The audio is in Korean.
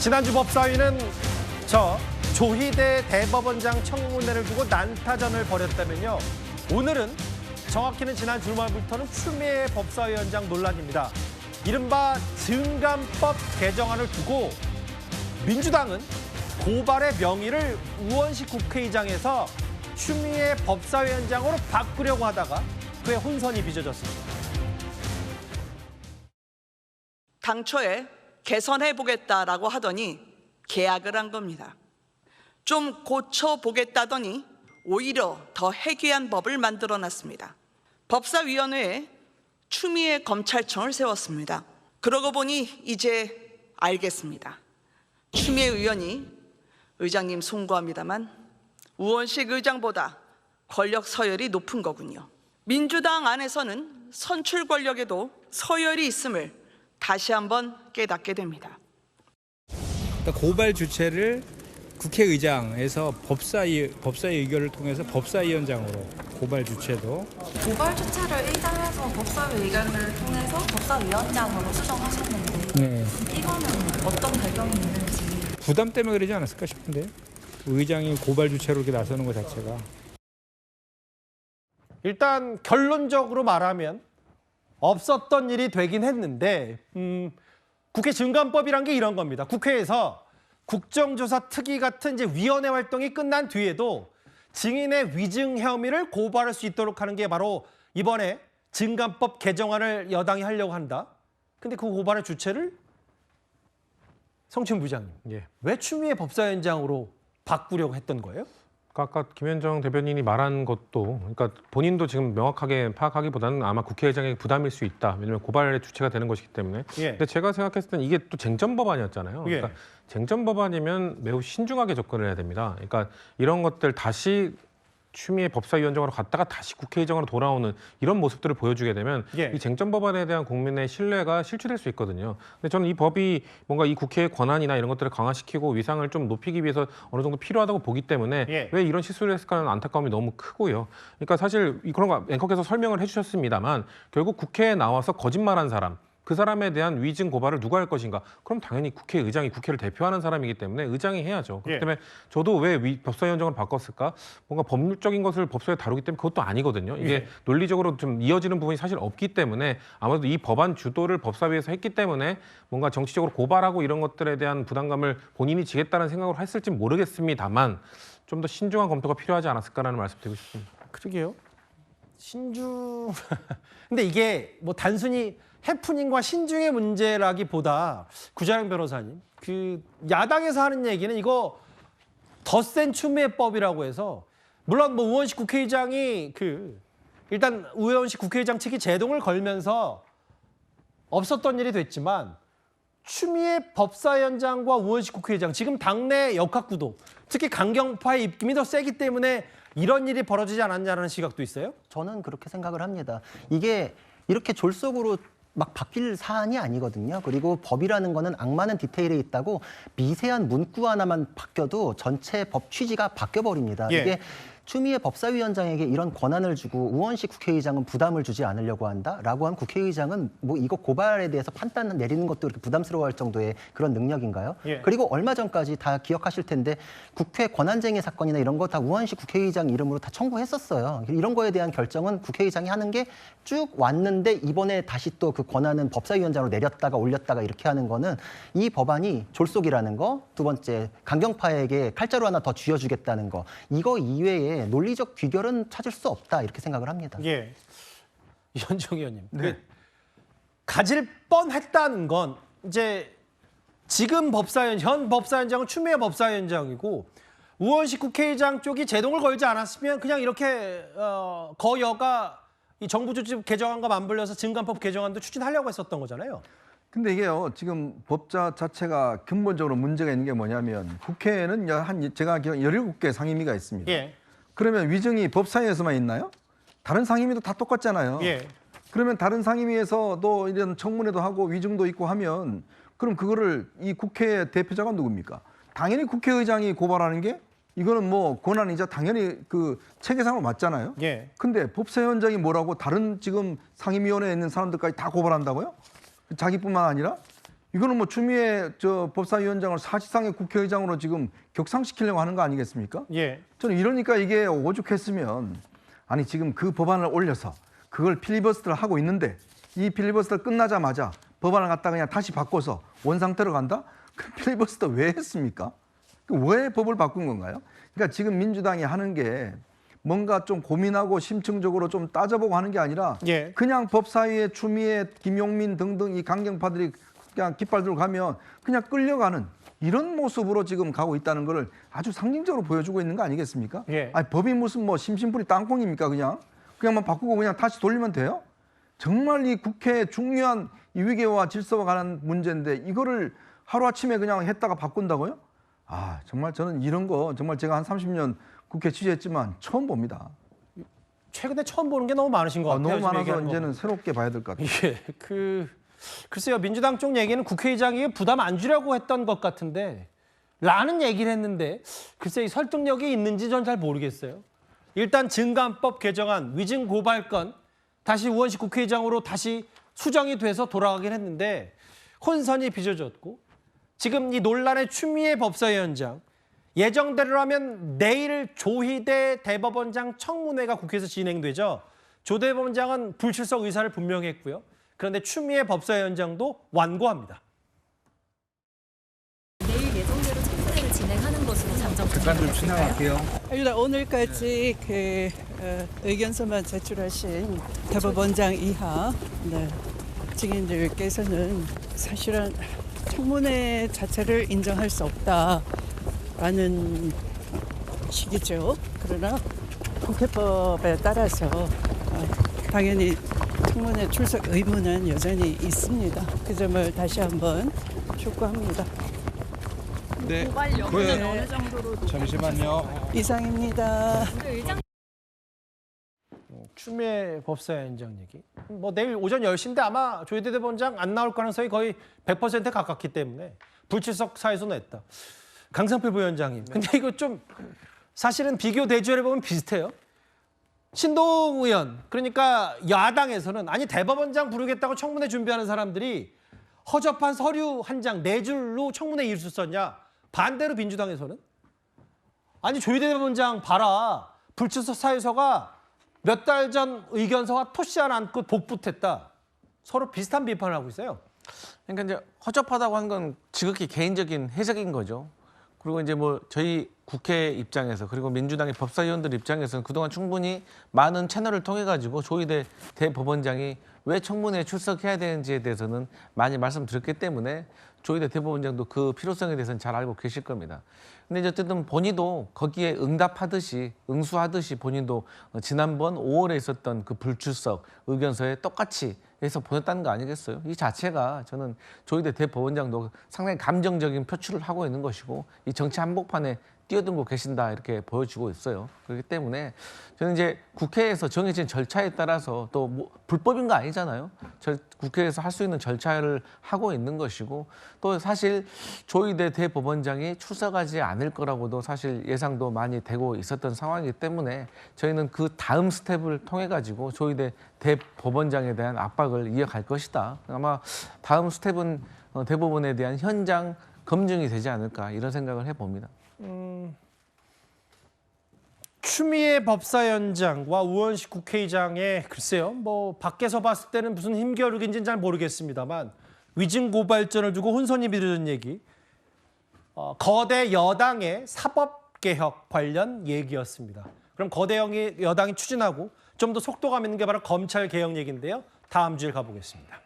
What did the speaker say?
지난주 법사위는 조희대 대법원장 청문회를 두고 난타전을 벌였다면요. 오늘은 정확히는 지난 주말부터는 추미애 법사위원장 논란입니다. 이른바 증감법 개정안을 두고 민주당은 고발의 명의를 우원식 국회의장에서 추미애 법사위원장으로 바꾸려고 하다가 그의 혼선이 빚어졌습니다. 당초에 개선해보겠다라고 하더니 계약을 한 겁니다. 좀 고쳐보겠다더니 오히려 더 해괴한 법을 만들어놨습니다. 법사위원회에 추미애 검찰청을 세웠습니다. 그러고 보니 이제 알겠습니다. 추미애 의원이 의장님 송구합니다만 우원식 의장보다 권력 서열이 높은 거군요. 민주당 안에서는 선출 권력에도 서열이 있음을 다시 한번 깨닫게 됩니다. 고발 주체를 국회의장에서 법사위 의결을 통해서 법사위원장으로 고발 주체도 고발 주체를 의장에서 법사위 의견을 통해서 법사위원장으로 수정하셨는데 네. 이거는 어떤 배경이 있는지 부담 때문에 그러지 않았을까 싶은데 의장이 고발 주체로 이렇게 나서는 것 자체가 일단 결론적으로 말하면 없었던 일이 되긴 했는데 국회 증감법이란 게 이런 겁니다. 국회에서 국정조사 특위 같은 이제 위원회 활동이 끝난 뒤에도 증인의 위증 혐의를 고발할 수 있도록 하는 게 바로 이번에 증감법 개정안을 여당이 하려고 한다. 근데 그 고발의 주체를 성춘 부장님, 왜 추미애 법사위원장으로 바꾸려고 했던 거예요? 아까 김현정 대변인이 말한 것도 그러니까 본인도 지금 명확하게 파악하기보다는 아마 국회의장의 부담일 수 있다. 왜냐하면 고발의 주체가 되는 것이기 때문에. 근데 제가 생각했을 때는 이게 또 쟁점 법안이었잖아요. 그러니까 쟁점 법안이면 매우 신중하게 접근을 해야 됩니다. 그러니까 이런 것들 다시 추미애 법사위원장으로 갔다가 다시 국회의장으로 돌아오는 이런 모습들을 보여주게 되면 이 쟁점 법안에 대한 국민의 신뢰가 실추될 수 있거든요. 근데 저는 이 법이 뭔가 이 국회의 권한이나 이런 것들을 강화시키고 위상을 좀 높이기 위해서 어느 정도 필요하다고 보기 때문에 왜 이런 실수를 했을까 하는 안타까움이 너무 크고요. 그러니까 사실 그런 거 앵커께서 설명을 해주셨습니다만 결국 국회에 나와서 거짓말한 사람 그 사람에 대한 위증 고발을 누가 할 것인가? 그럼 당연히 국회의장이 국회를 대표하는 사람이기 때문에 의장이 해야죠. 그렇기 때문에 저도 왜 법사위원장을 바꿨을까? 뭔가 법률적인 것을 법사위에 다루기 때문에 그것도 아니거든요. 이게 논리적으로 좀 이어지는 부분이 사실 없기 때문에 아무래도 이 법안 주도를 법사위에서 했기 때문에 뭔가 정치적으로 고발하고 이런 것들에 대한 부담감을 본인이 지겠다는 생각으로 했을지 모르겠습니다만 좀 더 신중한 검토가 필요하지 않았을까라는 말씀 드리고 싶습니다. 그러게요. 신중... 근데 이게 뭐 단순히 해프닝과 신중의 문제라기보다 구자영 변호사님, 그 야당에서 하는 얘기는 이거 더 센 추미애법이라고 해서 물론 뭐 우원식 국회의장이 일단 우원식 국회의장 측이 제동을 걸면서 없었던 일이 됐지만 추미애 법사위원장과 우원식 국회의장 지금 당내 역학구도 특히 강경파의 입김이 더 세기 때문에 이런 일이 벌어지지 않았냐는 시각도 있어요? 저는 그렇게 생각을 합니다. 이게 이렇게 졸속으로 막 바뀔 사안이 아니거든요. 그리고 법이라는 거는 악마는 디테일에 있다고 미세한 문구 하나만 바뀌어도 전체 법 취지가 바뀌어버립니다. 이게 추미애 법사위원장에게 이런 권한을 주고 우원식 국회의장은 부담을 주지 않으려고 한다라고 하면 국회의장은 뭐 이거 고발에 대해서 판단 내리는 것도 이렇게 부담스러워할 정도의 그런 능력인가요? 그리고 얼마 전까지 다 기억하실 텐데 국회 권한쟁의 사건이나 이런 거 다 우원식 국회의장 이름으로 다 청구했었어요. 이런 거에 대한 결정은 국회의장이 하는 게 쭉 왔는데 이번에 다시 또 그 권한은 법사위원장으로 내렸다가 올렸다가 이렇게 하는 거는 이 법안이 졸속이라는 거, 두 번째 강경파에게 칼자루 하나 더 쥐어주겠다는 거 이거 이외에 논리적 귀결은 찾을 수 없다 이렇게 생각을 합니다. 이현정 의원님, 가질 뻔했다는 건 이제 지금 현 법사위원장은 추미애 법사위원장이고 우원식 국회의장 쪽이 제동을 걸지 않았으면 그냥 이렇게 거여가 이 정부 조직 개정안과 맞물려서 증감법 개정안도 추진하려고 했었던 거잖아요. 근데 이게요, 지금 법자 자체가 근본적으로 문제가 있는 게 뭐냐면 국회에는 제가 기억 17개 상임위가 있습니다. 그러면 위증이 법사위에서만 있나요? 다른 상임위도 다 똑같잖아요. 그러면 다른 상임위에서도 이런 청문회도 하고 위증도 있고 하면 그럼 그거를 이 국회 대표자가 누굽니까? 당연히 국회의장이 고발하는 게 이거는 뭐 권한이자 당연히 그 체계상으로 맞잖아요. 근데 법사위원장이 뭐라고 다른 지금 상임위원회에 있는 사람들까지 다 고발한다고요? 자기뿐만 아니라 이거는 뭐 추미애 법사위원장을 사실상의 국회의장으로 지금 격상시키려고 하는 거 아니겠습니까? 예. 저는 이러니까 이게 오죽했으면 아니 지금 그 법안을 올려서 그걸 필리버스터를 하고 있는데 이 필리버스터 끝나자마자 법안을 갖다 그냥 다시 바꿔서 원상태로 간다? 그 필리버스터 왜 했습니까? 왜 법을 바꾼 건가요? 그러니까 지금 민주당이 하는 게 뭔가 좀 고민하고 심층적으로 좀 따져보고 하는 게 아니라 예. 그냥 법사위에 추미애, 김용민 등등 이 강경파들이 그냥 깃발 들고 가면 그냥 끌려가는 이런 모습으로 지금 가고 있다는 것을 아주 상징적으로 보여주고 있는 거 아니겠습니까? 예. 아니, 법이 무슨 뭐 심심풀이 땅콩입니까 그냥만 바꾸고 그냥 다시 돌리면 돼요? 정말 이 국회의 중요한 이 위계와 질서와 관한 문제인데 이거를 하루아침에 그냥 했다가 바꾼다고요? 아, 정말 저는 이런 거 정말 제가 한 30년 국회 취재했지만 처음 봅니다. 최근에 처음 보는 게 너무 많으신 것 같아요. 너무 지금 많아서 얘기하는 이제는 거. 새롭게 봐야 될 것 같아요. 예, 글쎄요, 민주당 쪽 얘기는 국회의장이 부담 안 주려고 했던 것 같은데 라는 얘기를 했는데 글쎄 이 설득력이 있는지 전 잘 모르겠어요. 일단 증감법 개정안 위증 고발건 다시 우원식 국회의장으로 다시 수정이 돼서 돌아가긴 했는데 혼선이 빚어졌고 지금 이 논란의 추미애 법사위원장 예정대로라면 내일 조희대 대법원장 청문회가 국회에서 진행되죠. 조 대법원장은 불출석 의사를 분명히 했고요. 그런데 추미애 법사위원장도 완고합니다. 내일 예정대로 청문회를 진행하는 것으로 잠정. 일단 오늘까지 의견서만 제출하신 대법원장 이하 증인들께서는 사실은 청문회 자체를 인정할 수 없다라는 식이죠. 그러나 국회법에 따라서 당연히 청문회 출석 의무는 여전히 있습니다. 그 점을 다시 한번 촉구합니다. 네. 고발 여부는 어느 정도로 잠시만요. 이상입니다. 추미애 법사위원장 얘기. 뭐 내일 오전 10시인데 아마 조희대 대법원장 안 나올 가능성이 거의 100%에 가깝기 때문에 불출석 사유서 냈다. 강성필 부위원장님. 근데 이거 좀 사실은 비교 대조해 보면 비슷해요. 신동 의원, 그러니까 야당에서는 아니 대법원장 부르겠다고 청문회 준비하는 사람들이 허접한 서류 한 장, 4줄로 청문회 이룰 수 있었냐. 반대로 민주당에서는 아니 조희대 대법원장 봐라. 불출석 사유서가 몇 달 전 의견서와 토시 하나 안고 복붙했다. 서로 비슷한 비판을 하고 있어요. 그러니까 이제 허접하다고 하는 건 지극히 개인적인 해석인 거죠. 그리고 이제 뭐 저희 국회 입장에서 그리고 민주당의 법사위원들 입장에서는 그동안 충분히 많은 채널을 통해 가지고 조희대 대법원장이 왜 청문회에 출석해야 되는지에 대해서는 많이 말씀드렸기 때문에 조희대 대법원장도 그 필요성에 대해서는 잘 알고 계실 겁니다. 근데 이제 어쨌든 본인도 거기에 응수하듯이 본인도 지난번 5월에 있었던 그 불출석 의견서에 똑같이 해서 보냈다는 거 아니겠어요? 이 자체가 저는 조희대 대법원장도 상당히 감정적인 표출을 하고 있는 것이고 이 정치 한복판에 뛰어들고 계신다 이렇게 보여지고 있어요. 그렇기 때문에 저는 이제 국회에서 정해진 절차에 따라서 또 뭐 불법인 거 아니잖아요. 국회에서 할 수 있는 절차를 하고 있는 것이고 또 사실 조희대 대법원장이 출석하지 않을 거라고도 사실 예상도 많이 되고 있었던 상황이기 때문에 저희는 그 다음 스텝을 통해 가지고 조희대 대법원장에 대한 압박을 이어갈 것이다. 아마 다음 스텝은 대법원에 대한 현장 검증이 되지 않을까 이런 생각을 해봅니다. 추미애 법사위원장과 우원식 국회의장의 글쎄요, 뭐 밖에서 봤을 때는 무슨 힘겨루기인지는 잘 모르겠습니다만 위증 고발전을 두고 혼선이 빚어진 얘기, 거대 여당의 사법개혁 관련 얘기였습니다. 그럼 거대 여당이 추진하고 좀 더 속도감 있는 게 바로 검찰 개혁 얘기인데요. 다음 주에 가보겠습니다.